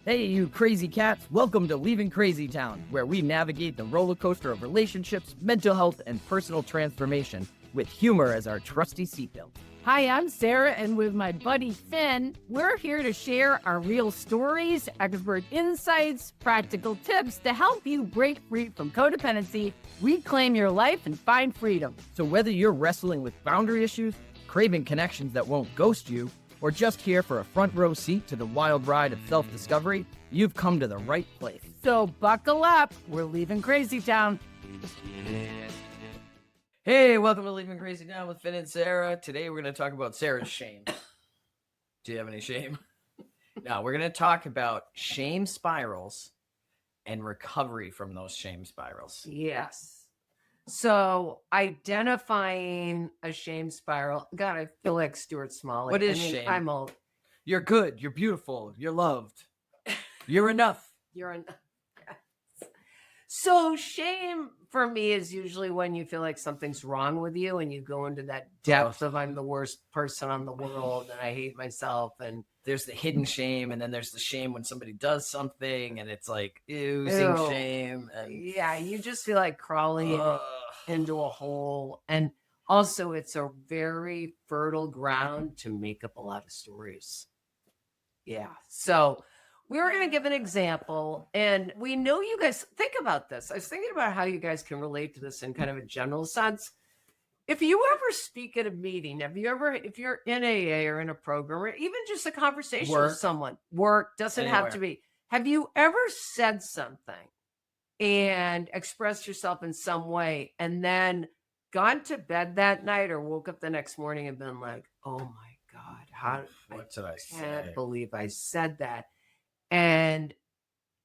Hey, you crazy cats. Welcome to Leaving CrazyTown, where we navigate the roller coaster of relationships, mental health, and personal transformation with humor as our trusty seatbelt. Hi, I'm Sarah, and with my buddy Finn, we're here to share our real stories, expert insights, practical tips to help you break free from codependency, reclaim your life, and find freedom. So whether you're wrestling with boundary issues, craving connections that won't ghost you, or just here for a front row seat to the wild ride of self-discovery, you've come to the right place. So buckle up. We're leaving CrazyTown. Hey, welcome to Leaving CrazyTown with Finn and Sarah. Today we're going to talk about Sarah's shame. Do you have any shame? No, we're going to talk about shame spirals and recovery from those shame spirals. Yes. So identifying a shame spiral. God, I feel like Stuart Smalley. What is shame? I'm old. You're good. You're beautiful. You're loved. You're enough. You're enough. So shame for me is usually when you feel like something's wrong with you and you go into that depth of I'm the worst person on the world and I hate myself. And there's the hidden shame, and then there's the shame when somebody does something and it's like oozing shame. And yeah, you just feel like crawling into a hole. And also it's a very fertile ground to make up a lot of stories. Yeah. So we're going to give an example, and we know you guys think about this. I was thinking about how you guys can relate to this in kind of a general sense. If you ever speak at a meeting, if you're in AA or in a program, or even just a conversation with someone, work doesn't have to be. Have you ever said something and expressed yourself in some way and then gone to bed that night or woke up the next morning and been like, oh my God, what did I say? I can't believe I said that. And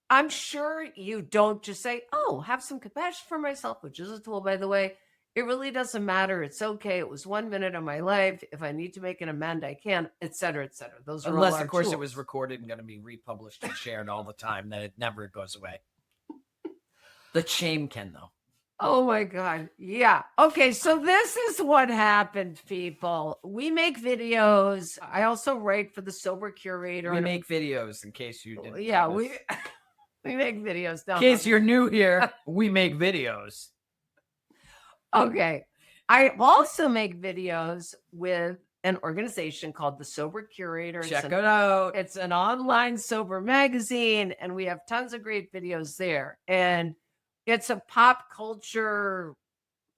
I'm sure you don't just say, oh, have some compassion for myself, which is a tool, by the way. It really doesn't matter. It's okay. It was 1 minute of my life. If I need to make an amend, I can, et cetera, et cetera. Those are unless, all our of course, tools. It was recorded and going to be republished and shared all the time, then it never goes away. The shame can, though. Oh my God. Yeah. Okay. So this is what happened, people. We make videos. I also write for the Sober Curator. We make videos in case you didn't. Yeah, we make videos. In case you're new here, we make videos. Okay. I also make videos with an organization called the Sober Curator. Check it out. It's an online sober magazine, and we have tons of great videos there. And it's a pop culture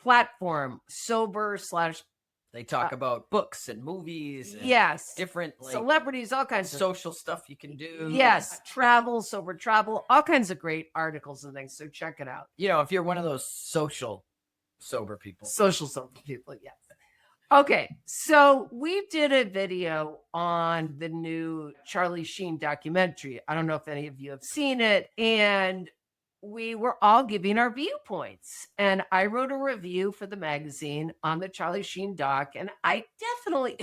platform, sober / they talk about books and movies. And yes. Different celebrities, all kinds of social stuff you can do. Yes. Travel, sober travel, all kinds of great articles and things. So check it out. You know, if you're one of those social sober people. Social sober people, yes. Okay. So we did a video on the new Charlie Sheen documentary. I don't know if any of you have seen it. And we were all giving our viewpoints, and I wrote a review for the magazine on the Charlie Sheen doc, and I definitely...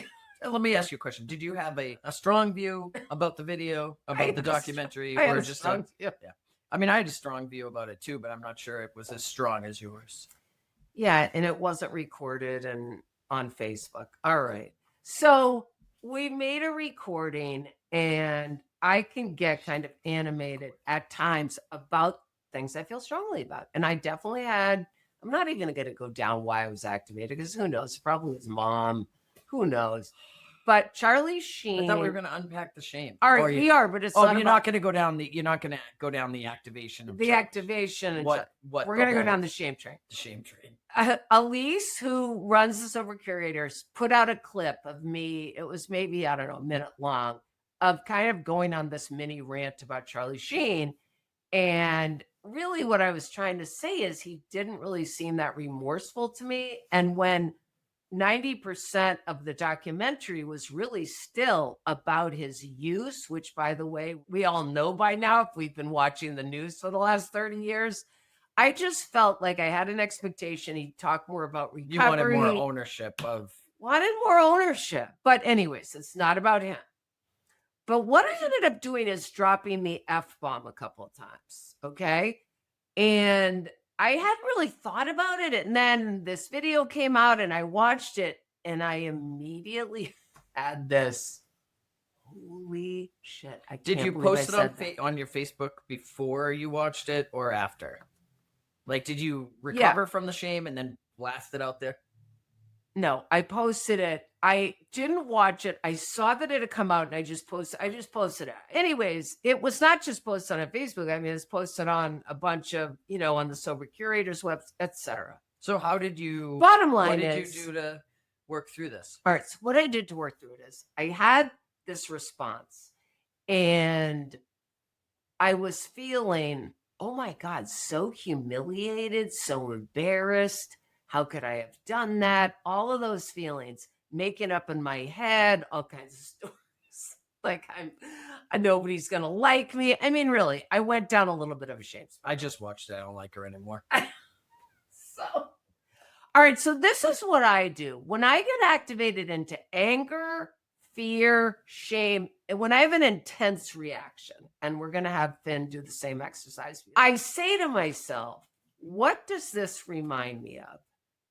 Let me ask you a question. Did you have a strong view about the video, about the documentary? or just strong view. Yeah. I mean, I had a strong view about it too, but I'm not sure it was as strong as yours. Yeah, and it wasn't recorded and on Facebook. All right. So we made a recording, and I can get kind of animated at times about things I feel strongly about. And I definitely had, I'm not even going to go down why I was activated, because who knows? Probably his mom. Who knows? But Charlie Sheen. I thought we were going to unpack the shame. All right, we are, but it's you're not going to go down the activation of the activation. What we're going to go down the shame train. The shame train. Elise, who runs the Sober Curators, put out a clip of me. It was maybe, I don't know, a minute long, of kind of going on this mini rant about Charlie Sheen. And really what I was trying to say is he didn't really seem that remorseful to me. And when 90% of the documentary was really still about his use, which, by the way, we all know by now if we've been watching the news for the last 30 years. I just felt like I had an expectation he'd talk more about recovery. You wanted more ownership of... Wanted more ownership. But anyways, it's not about him. But what I ended up doing is dropping the F-bomb a couple of times, okay? And I hadn't really thought about it. And then this video came out and I watched it and I immediately had this, holy shit. I Did can't you believe I post it on said that. on your Facebook before you watched it or after? Like, did you Yeah. recover from the shame and then blast it out there? No, I posted it. I didn't watch it. I saw that it had come out and I just posted it. Anyways, it was not just posted on Facebook. I mean, it's posted on a bunch of, on the Sober Curators web, etc. So how did you Bottom what line did is, you do to work through this? all right, so what I did to work through it is I had this response and I was feeling, oh my God, so humiliated, so embarrassed. How could I have done that? All of those feelings, making up in my head, all kinds of stories. Like nobody's gonna like me. I mean, really, I went down a little bit of a shame spiral. I just watched it. I don't like her anymore. So, all right. So this is what I do when I get activated into anger, fear, shame, and when I have an intense reaction, and we're going to have Finn do the same exercise, I say to myself, what does this remind me of?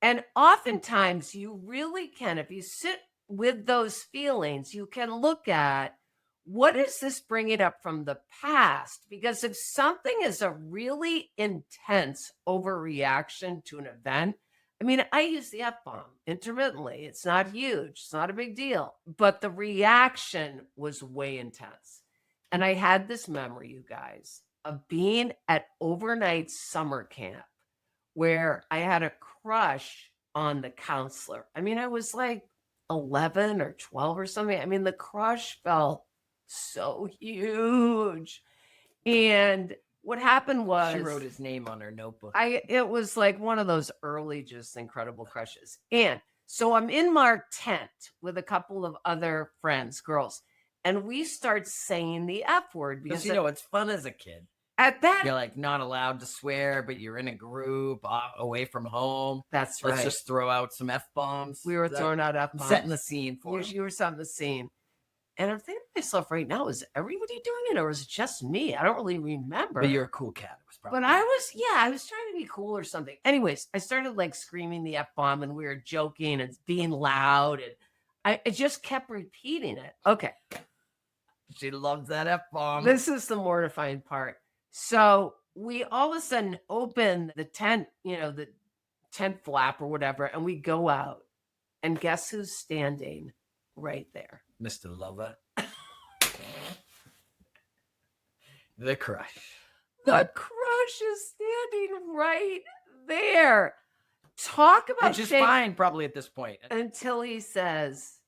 And oftentimes you really can, if you sit with those feelings, you can look at what is this bringing up from the past? Because if something is a really intense overreaction to an event, I mean, I use the F bomb intermittently. It's not huge, it's not a big deal, but the reaction was way intense. And I had this memory, you guys, of being at overnight summer camp where I had a crush on the counselor. I mean, I was like 11 or 12 or something. I mean, the crush felt so huge. And what happened was She wrote his name on her notebook. it was like one of those early, just incredible crushes. And so I'm in our tent with a couple of other friends, girls, and we start saying the F word Because because it's fun as a kid. at that You're like not allowed to swear, but you're in a group away from home. that's Let's right. just throw out some F bombs. We were throwing out F bombs. Setting the scene for you were setting the scene. And I'm thinking to myself right now, is everybody doing it or is it just me? I don't really remember. But you're a cool cat. It was probably But I was trying to be cool or something. Anyways, I started like screaming the F bomb and we were joking and being loud. And I just kept repeating it. Okay. She loves that F bomb. This is the mortifying part. So we all of a sudden open the tent, the tent flap or whatever, and we go out. And guess who's standing right there? Mr. Lover. The crush. The crush is standing right there. Talk about Which is fine, probably at this point. Until he says,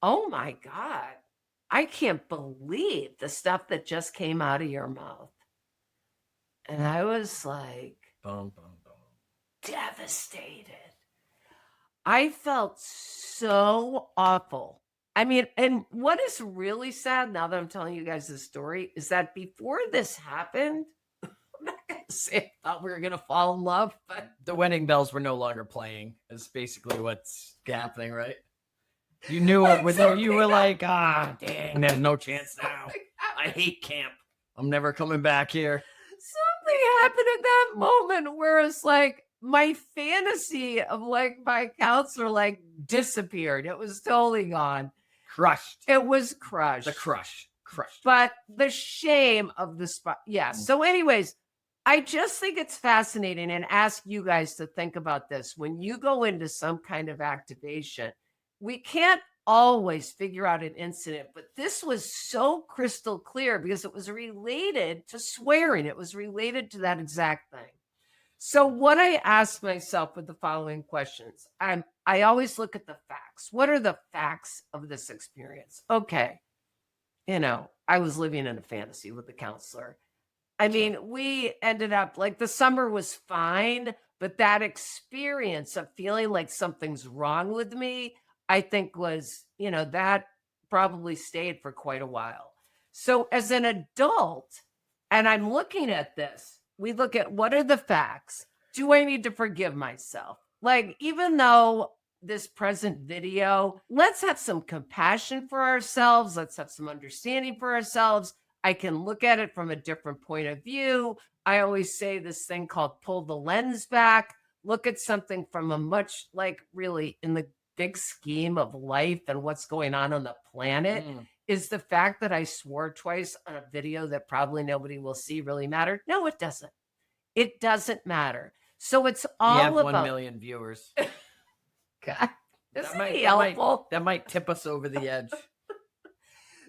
oh my God, I can't believe the stuff that just came out of your mouth. And I was like, Boom, boom, boom. devastated. I felt so awful. I mean, and what is really sad now that I'm telling you guys this story is that before this happened, I'm not going to say I thought we were going to fall in love, but The wedding bells were no longer playing, is basically what's happening, right? You knew it with her. You were like, dang, there's no chance now. I hate camp. I'm never coming back here. Something happened at that moment where it's like my fantasy of like my counselor like disappeared. It was totally gone. Crushed. It was crushed. The crush. Crushed. But the shame of the spot. Yeah. So anyways, I just think it's fascinating and ask you guys to think about this. When you go into some kind of activation, we can't always figure out an incident, but this was so crystal clear because it was related to swearing. It was related to that exact thing. So what I asked myself with the following questions, I always look at the facts. What are the facts of this experience? Okay. I was living in a fantasy with the counselor. I mean, we ended up like the summer was fine, but that experience of feeling like something's wrong with me, I think was, that probably stayed for quite a while. So as an adult, and I'm looking at this, we look at what are the facts? Do I need to forgive myself? Like, even though this present video, let's have some compassion for ourselves. Let's have some understanding for ourselves. I can look at it from a different point of view. I always say this thing called pull the lens back, look at something from a really in the big scheme of life and what's going on the planet. Is the fact that I swore twice on a video that probably nobody will see really matter? No, it doesn't. It doesn't matter. So it's We have all 1 about million viewers. God. This That is might, that helpful. that might tip us over the edge.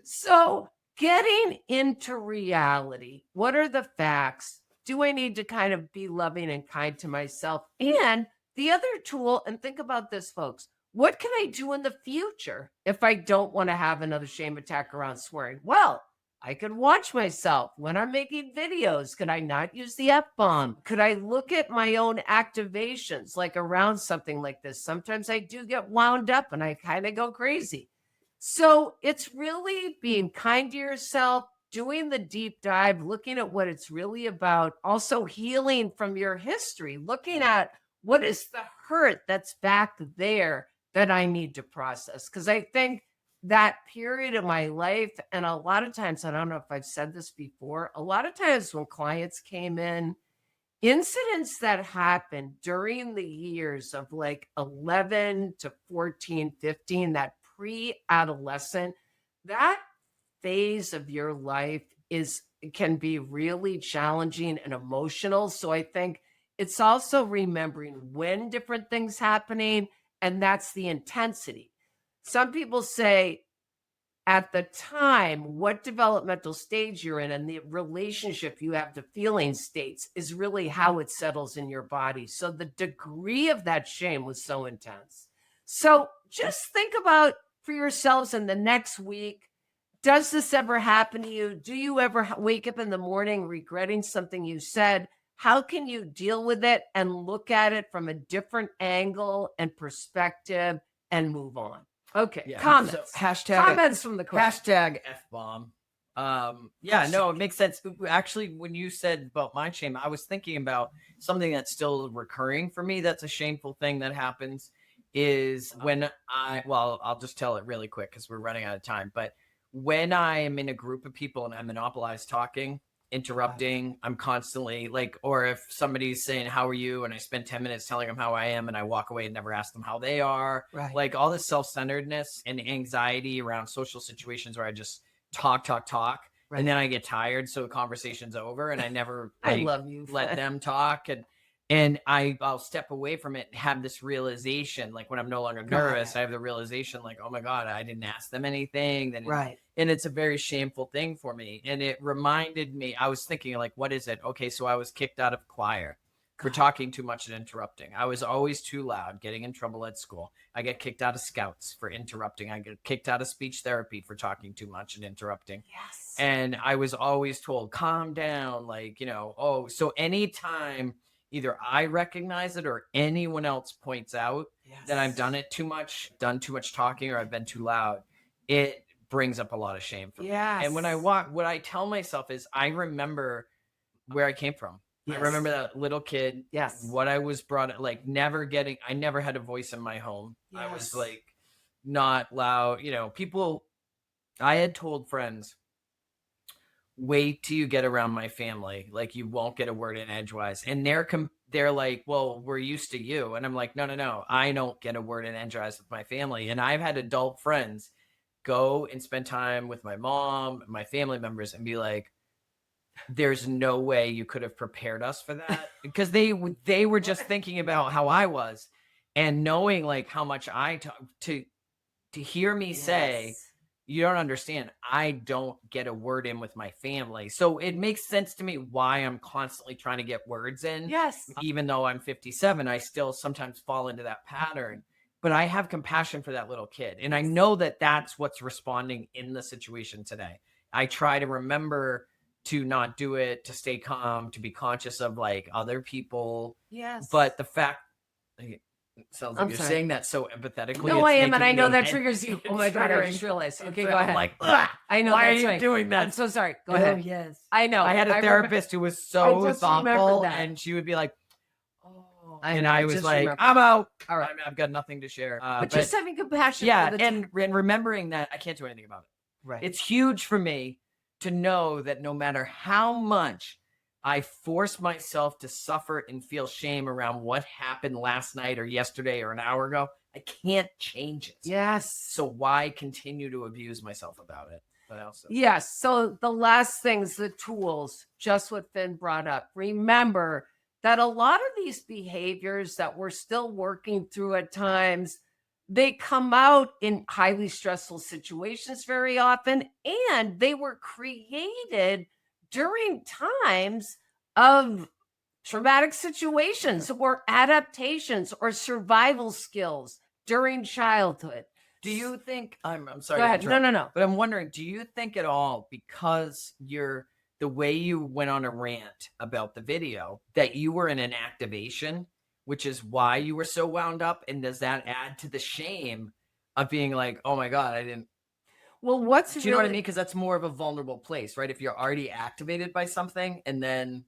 So getting into reality, what are the facts? Do I need to kind of be loving and kind to myself? And the other tool, and think about this, folks. What can I do in the future if I don't want to have another shame attack around swearing? Well, I could watch myself when I'm making videos. Could I not use the F bomb? Could I look at my own activations like around something like this? Sometimes I do get wound up and I kind of go crazy. So it's really being kind to yourself, doing the deep dive, looking at what it's really about, also healing from your history, looking at what is the hurt that's back there that I need to process. Because I think that period of my life, and a lot of times, I don't know if I've said this before, a lot of times when clients came in, incidents that happened during the years of like 11 to 14, 15, that pre-adolescent, that phase of your life can be really challenging and emotional. So I think it's also remembering when different things happening, and that's the intensity. Some people say at the time, what developmental stage you're in and the relationship you have to feeling states is really how it settles in your body. So the degree of that shame was so intense. So just think about for yourselves in the next week. Does this ever happen to you? Do you ever wake up in the morning regretting something you said? How can you deal with it and look at it from a different angle and perspective and move on? Okay, Yeah. comments. So Comments from the crowd. hashtag F-bomb. Yeah, no, it makes sense. Actually, when you said about my shame, I was thinking about something that's still recurring for me. That's a shameful thing that happens is when I'll just tell it really quick because we're running out of time. But when I am in a group of people and I monopolize talking, interrupting, I'm constantly like, or if somebody's saying, "How are you?" and I spend 10 minutes telling them how I am and I walk away and never ask them how they are. Right. Like all this self-centeredness and anxiety around social situations where I just talk, Right. and then I get tired, so the conversation's over, and I never I love you. let them talk, and I'll step away from it and have this realization, like when I'm no longer nervous, I have the realization, like, oh my God, I didn't ask them anything. Then Right. and it's a very shameful thing for me. And it reminded me, I was thinking, like, what is it? Okay, so I was kicked out of choir for talking too much and interrupting. I was always too loud, getting in trouble at school. I get kicked out of scouts for interrupting. I get kicked out of speech therapy for talking too much and interrupting. Yes. And I was always told, calm down, like, oh, so anytime either I recognize it or anyone else points out that I've done too much talking, or I've been too loud, it brings up a lot of shame for me. And when I walk, what I tell myself is I remember where I came from. Yes. I remember that little kid. Yes. What I was brought, like I never had a voice in my home. I was like not loud. I had told friends, wait till you get around my family. Like you won't get a word in edgewise. And they're like, well, we're used to you. And I'm like, no. I don't get a word in edgewise with my family. And I've had adult friends go and spend time with my mom, my family members, and be like, there's no way you could have prepared us for that, because they were just thinking about how I was, and knowing like how much I talk to hear me say, you don't understand, I don't get a word in with my family. So it makes sense to me why I'm constantly trying to get words in. Yes. Even though I'm 57, I still sometimes fall into that pattern. But I have compassion for that little kid. And I know that that's what's responding in the situation today. I try to remember to not do it, to stay calm, to be conscious of like other people. Yes. But the fact, it sounds like I'm you're sorry. saying that so empathetically. No, it's I am, and making I know me that ed- triggers you. Oh it's my God, I triggering. just realized. Okay, So go I'm ahead. like, ugh, I know. why that's are you right. doing that? I'm so sorry. Go Oh, ahead. yes. I know. I had a therapist who was so just remembered thoughtful, that. and she would be like, oh, I and know, I I was just like, remembered. I'm out. All right. I've got nothing to share. But just having compassion. yeah, for the and remembering that I can't do anything about it. right. It's huge for me to know that no matter how much I force myself to suffer and feel shame around what happened last night or yesterday or an hour ago, I can't change it. Yes. So why continue to abuse myself about it? But also, Yes. So the last things, the tools, just what Finn brought up. Remember that a lot of these behaviors that we're still working through at times, they come out in highly stressful situations very often, and they were created during times of traumatic situations or adaptations or survival skills during childhood. do you think I'm sorry Go to ahead. interrupt, No. but I'm wondering, do you think at all, because the way you went on a rant about the video, that you were in an activation, which is why you were so wound up? And does that add to the shame of being like, oh my God, I didn't, Well, what's do you know what I really, mean? Because that's more of a vulnerable place, right? If you're already activated by something and then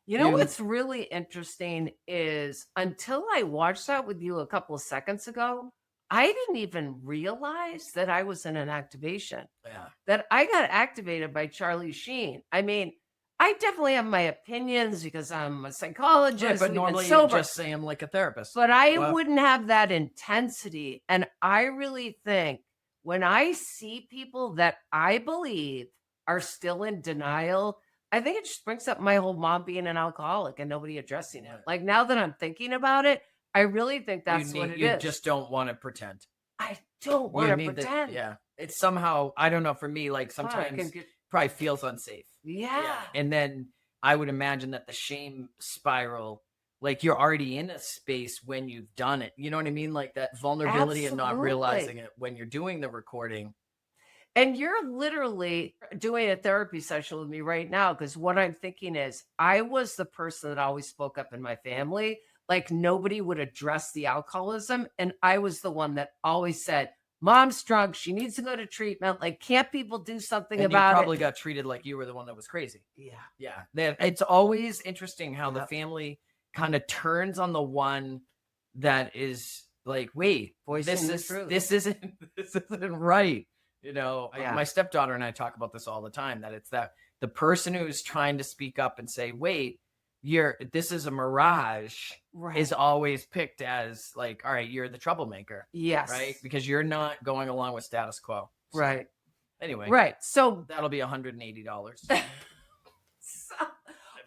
you know, you, what's really interesting is until I watched that with you a couple of seconds ago, I didn't even realize that I was in an activation, yeah. that I got activated by Charlie Sheen. I mean, I definitely have my opinions because I'm a psychologist. Right, but we've been normally you sober. just say I'm like a therapist. But I Well, wouldn't have that intensity. And I really think when I see people that I believe are still in denial, I think it just brings up my whole mom being an alcoholic and nobody addressing it. Right. Like now that I'm thinking about it, I really think that's what it you is. just don't want to pretend. I don't You want to need pretend. yeah. It's somehow, I don't know, for me, like Oh, I sometimes can get- probably feels unsafe. yeah. And then I would imagine that the shame spiral, like you're already in a space when you've done it. You know what I mean? Like that vulnerability and not Absolutely. realizing it when you're doing the recording. And you're literally doing a therapy session with me right now because what I'm thinking is I was the person that always spoke up in my family. Like nobody would address the alcoholism. And I was the one that always said, Mom's drunk. She needs to go to treatment. Like, can't people do something And you about probably it? got treated like you were the one that was crazy. Yeah. Yeah. It's always interesting how the Yep. family kind of turns on the one that is like, wait, Voicing the truth. this isn't right. You know, Yeah. my stepdaughter and I talk about this all the time, that it's that the person who's trying to speak up and say, wait, this is a mirage, Right. is always picked as like, all right, you're the troublemaker, Yes. right? Because you're not going along with status quo. So, Right. anyway, Right. So, that'll be $180.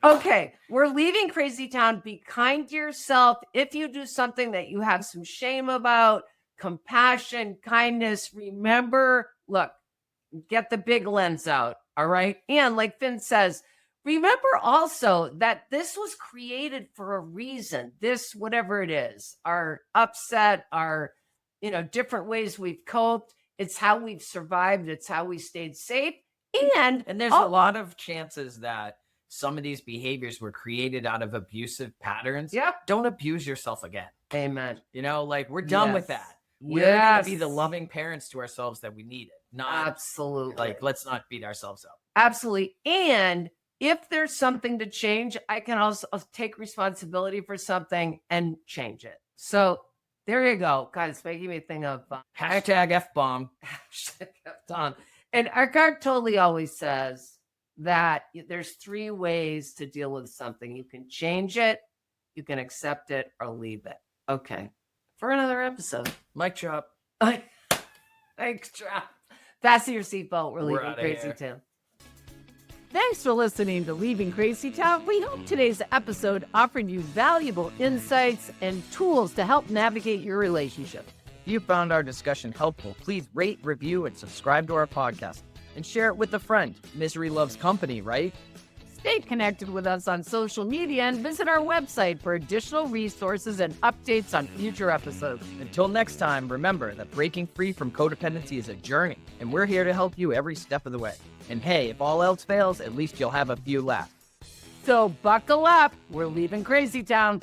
okay, we're leaving Crazy Town. Be kind to yourself. If you do something that you have some shame about, compassion, kindness, remember, look, get the big lens out. All right. And like Finn says, remember also that this was created for a reason. This, whatever it is, our upset, our, different ways we've coped. It's how we've survived. It's how we stayed safe. And there's a lot of chances that some of these behaviors were created out of abusive patterns. Yep. Don't abuse yourself again. Amen. Like we're done with Yes. that. We're going to be Yes. the loving parents to ourselves that we needed. Not Absolutely. like, let's not beat ourselves up. Absolutely. And if there's something to change, I can also take responsibility for something and change it. So there you go. God, it's making me think of Hashtag F-bomb. Don. And Eckhart Tolle always says that there's 3 ways to deal with something. You can change it, you can accept it, or leave it. Okay. For another episode. Mic drop. Thanks, drop. Fasten your seatbelt. We're leaving outta Crazy here. Town. Thanks for listening to Leaving Crazy Town. We hope today's episode offered you valuable insights and tools to help navigate your relationship. If you found our discussion helpful, please rate, review, and subscribe to our podcast. And share it with a friend. Misery loves company, right? Stay connected with us on social media and visit our website for additional resources and updates on future episodes. Until next time, remember that breaking free from codependency is a journey, and we're here to help you every step of the way. And hey, if all else fails, at least you'll have a few laughs. So buckle up. We're leaving Crazy Town.